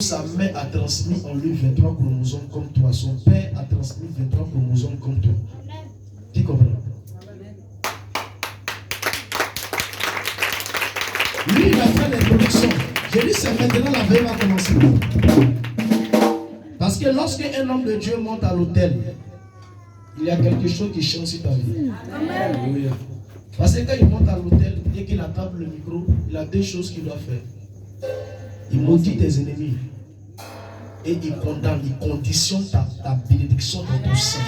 Sa mère a transmis en lui 23 chromosomes comme toi. Son père a transmis 23 chromosomes comme toi. Tu comprends? Lui, il a fait l'introduction. J'ai dit, c'est maintenant la veille va commencer. Parce que lorsque un homme de Dieu monte à l'autel, il y a quelque chose qui change sur ta vie. Amen. Parce que quand il monte à l'autel, dès qu'il attrape le micro, il a deux choses qu'il doit faire. Il maudit tes ennemis. Et il condamne, il conditionne ta bénédiction dans ton sang.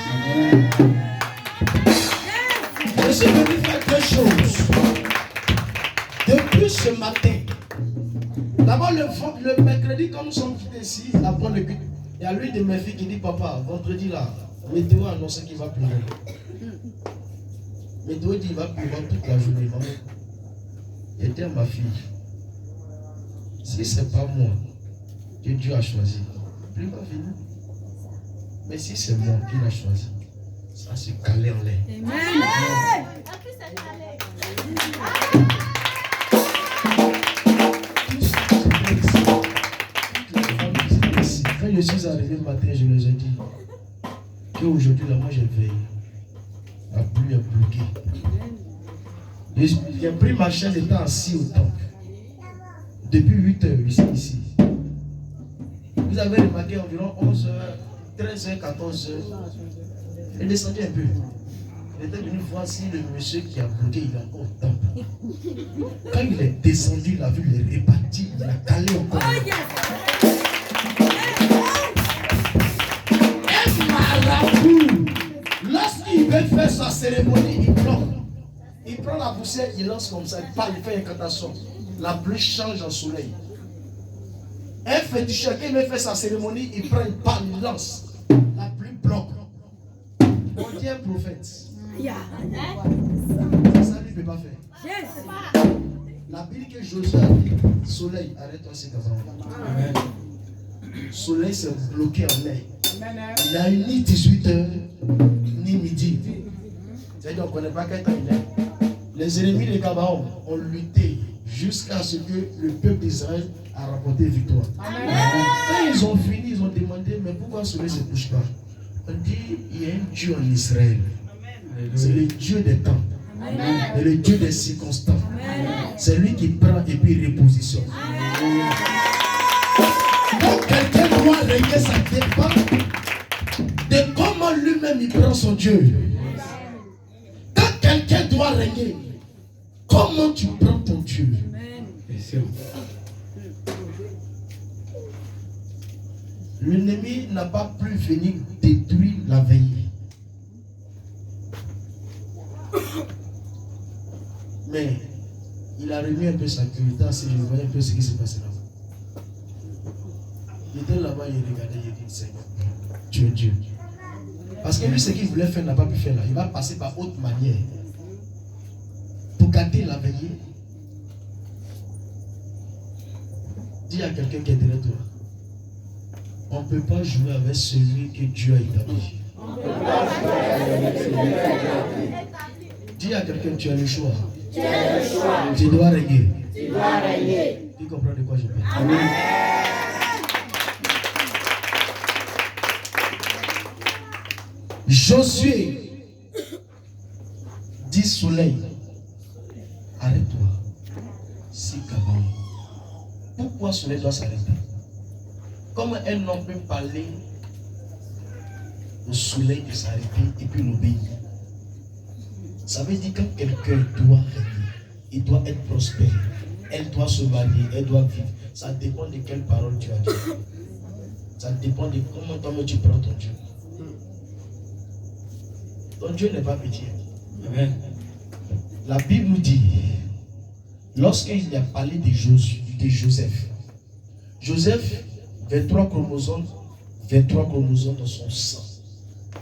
Je suis venu faire deux choses. Depuis ce matin, d'abord le mercredi, quand nous sommes quittés ici, après le culte, il y a l'une de mes filles qui dit, papa, vendredi là, météo annonce qu'il va pleuvoir. Météo dit qu'il va pleuvoir toute la journée. Maman, était ma fille. Si ce n'est pas moi que Dieu a choisi, plus va venir. Mais si c'est moi qui l'a choisi, ça se calait en l'air. Amen. Quand je suis arrivé le matin, je les ai dit qu'aujourd'hui, là, moi, je veille. La pluie est bloquée. J'ai pris ma chaise et j'étais assis au temple. Depuis 8 heures, ici. Vous avez remarqué environ 11 h, 13 h, 14 h. Il est descendu un peu. Il était venu voir si le monsieur qui a bloqué, il est encore au temple. Quand il est descendu, il a vu les répartis, il a calé encore. Un marabout, lorsqu'il veut faire sa cérémonie, il bloque. Il prend la poussière, il lance comme ça, il parle, il fait une incantation. La pluie change en soleil. Un féticheur qui veut faire sa cérémonie, il prend une parle, il lance. La pluie bloque. On dit un prophète. Ça lui ne peut pas faire. La Bible que Josué a dit, soleil, arrête-toi, c'est comme ça. Soleil s'est bloqué en l'air. Il n'a eu ni 18 h, ni midi. C'est-à-dire qu'on ne connaît pas quel temps il est. Les ennemis de Gabaon ont lutté jusqu'à ce que le peuple d'Israël a rapporté victoire. Amen. Quand ils ont fini, ils ont demandé, mais pourquoi le soleil ne se couche pas? On dit, il y a un Dieu en Israël. C'est le Dieu des temps. C'est le Dieu des circonstances. C'est lui qui prend et puis repositionne. Donc quelqu'un doit régler sa dépend de comment lui-même il prend son Dieu. Quand quelqu'un doit régner, comment tu prends ton Dieu? L'ennemi n'a pas pu venir détruire la veille. Mais il a remis un peu sa curiosité si je voyais un peu ce qui s'est passé là-bas. Il était là-bas, il regardait, il dit, Seigneur, tu es Dieu. Parce que lui, ce qu'il voulait faire, n'a pas pu faire là. Il va passer par autre manière. Pour gâter la veillée. Dis à quelqu'un qui est derrière toi. On ne peut pas jouer avec celui que Dieu a établi. Dis à quelqu'un, tu as le choix. Tu dois régner. Tu comprends de quoi je parle? Amen. Josué dit soleil, arrête-toi. Si Gabaon. Pourquoi soleil doit s'arrêter? Comment un homme peut parler au soleil de s'arrêter et puis l'obéir? Ça veut dire que quand quelqu'un doit régner, il doit être prospère, elle doit se marier, elle doit vivre. Ça dépend de quelle parole tu as dit. Ça dépend de comment toi tu prends ton Dieu. Ton Dieu n'est pas petit. Amen. La Bible nous dit, lorsqu'il a parlé de Joseph, Joseph, 23 chromosomes dans son sang,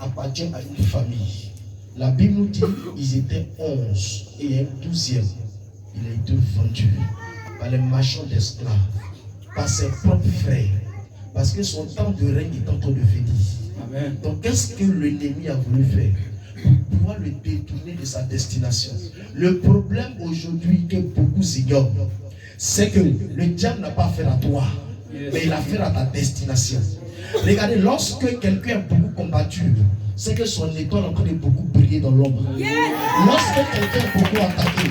appartient à une famille. La Bible nous dit qu'ils étaient 11 et un 12e. Il a été vendu par les marchands d'esclaves, par ses propres frères, parce que son temps de règne est en train de venir. Amen. Donc qu'est-ce que l'ennemi a voulu faire pour pouvoir le détourner de sa destination? Le problème aujourd'hui que beaucoup ignorent, c'est que le diable n'a pas affaire à toi. mais il a fait à ta destination. Regardez, lorsque quelqu'un est beaucoup combattu, c'est que son étoile est en train de beaucoup briller dans l'ombre. Lorsque quelqu'un est beaucoup attaqué,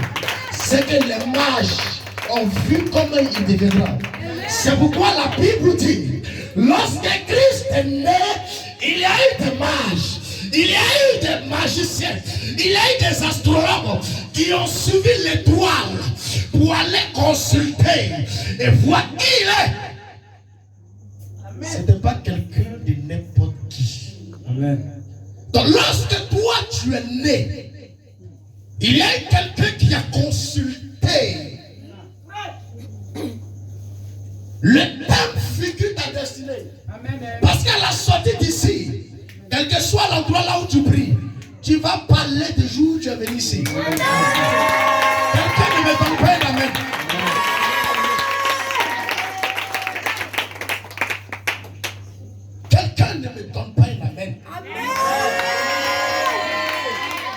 c'est que les mages ont vu comment il deviendra. C'est pourquoi la Bible dit, lorsque Christ est né, il y a eu des mages, il y a eu des magiciens, il y a eu des astrologues qui ont suivi l'étoile pour aller consulter et voir qui il est. Ce n'était pas quelqu'un de n'importe qui. Amen. Donc lorsque toi tu es né, il y a quelqu'un qui a consulté. Le thème figure ta destinée. Amen. Parce qu'à la sortie d'ici, quel que soit l'endroit là où tu pries, tu vas parler du jour où tu es venu ici. Amen. Quelqu'un ne me donne pas un amen. Quelqu'un ne me donne pas un amen. Amen.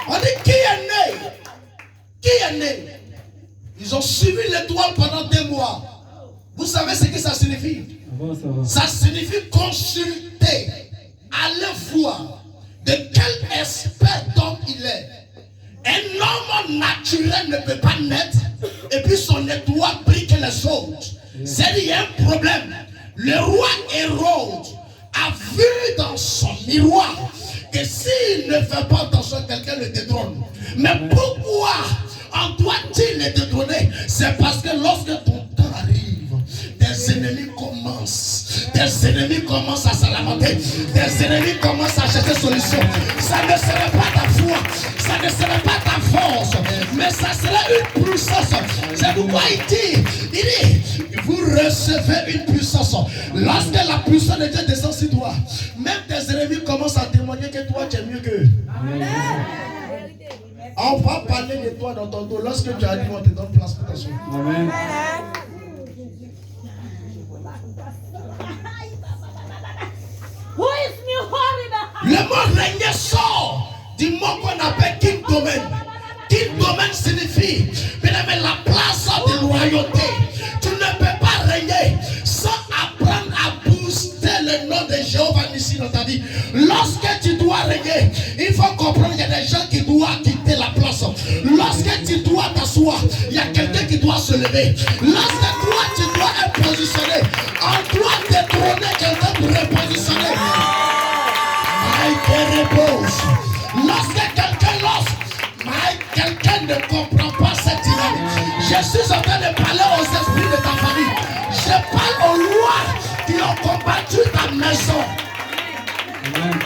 On dit qui est né? Qui est né? Ils ont suivi l'étoile pendant 2 mois. Vous savez ce que ça signifie? Ça signifie consulter, aller voir de quel espèce d'homme il est. Un homme naturel ne peut pas naître et puis son étoile brille que les autres. C'est qu'il y a un problème. Le roi Hérode a vu dans son miroir que s'il ne fait pas attention, quelqu'un le détrône. Mais pourquoi on doit-il le détrôner? C'est parce que lorsque ton temps arrive, des ennemis commencent à s'alamenter, des ennemis commencent à chercher solution. Ça ne serait pas ta foi, ça ne serait pas ta force, mais ça serait une puissance. C'est pourquoi il dit, vous recevez une puissance. Lorsque la puissance de Dieu descend sur toi, même tes ennemis commencent à témoigner que toi tu es mieux qu'eux. On va parler de toi dans ton dos. Lorsque tu as dit, on te donne place pour t'asseoir. Amen. Le mot régner sort du mot qu'on appelle kingdomen. Kingdomen signifie la place de royauté. Tu ne peux pas régner sans apprendre à booster le nom de Jéhovah ici dans ta vie. Lorsque tu dois régner, il faut comprendre qu'il y a des gens qui doivent quitter la place. Lorsque tu dois t'asseoir, il y a quelqu'un qui doit se lever. Lorsque toi tu dois être positionné, on doit détrôner quelqu'un pour repositionner. Lorsque quelqu'un ne comprend pas cette dynamique, je suis en train de parler aux esprits de ta famille. Je parle aux lois qui ont combattu ta maison. Amen.